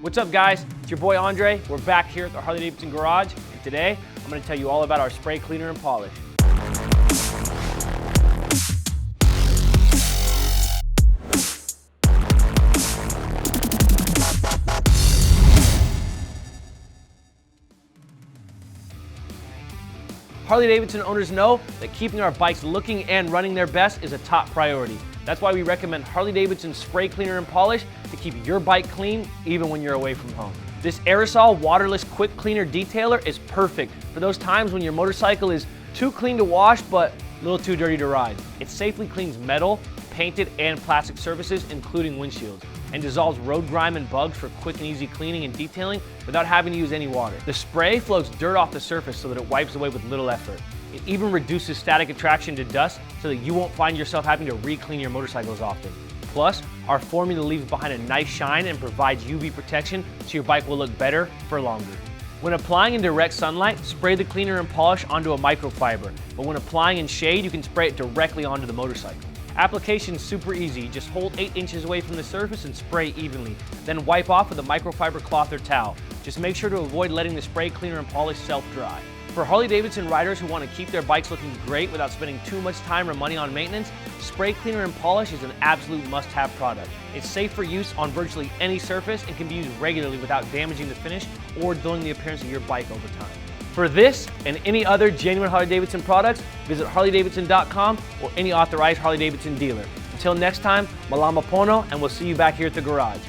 What's up, guys? It's your boy Andre. We're back here at the Harley-Davidson garage, and today I'm going to tell you all about our spray cleaner and polish. Harley-Davidson owners know that keeping our bikes looking and running their best is a top priority. That's why we recommend Harley-Davidson Spray Cleaner and Polish to keep your bike clean even when you're away from home. This Aerosol waterless quick cleaner detailer is perfect for those times when your motorcycle is too clean to wash but a little too dirty to ride. It safely cleans metal, painted, and plastic surfaces, including windshields, and dissolves road grime and bugs for quick and easy cleaning and detailing without having to use any water. The spray floats dirt off the surface so that it wipes away with little effort. It even reduces static attraction to dust so that you won't find yourself having to re-clean your motorcycle as often. Plus, our formula leaves behind a nice shine and provides UV protection so your bike will look better for longer. When applying in direct sunlight, spray the cleaner and polish onto a microfiber, but when applying in shade, you can spray it directly onto the motorcycle. Application is super easy. Just hold 8 inches away from the surface and spray evenly. Then wipe off with a microfiber cloth or towel. Just make sure to avoid letting the spray cleaner and polish self-dry. For Harley-Davidson riders who want to keep their bikes looking great without spending too much time or money on maintenance, spray cleaner and polish is an absolute must-have product. It's safe for use on virtually any surface and can be used regularly without damaging the finish or dulling the appearance of your bike over time. For this and any other genuine Harley-Davidson products, visit harleydavidson.com or any authorized Harley-Davidson dealer. Until next time, malama pono, and we'll see you back here at the garage.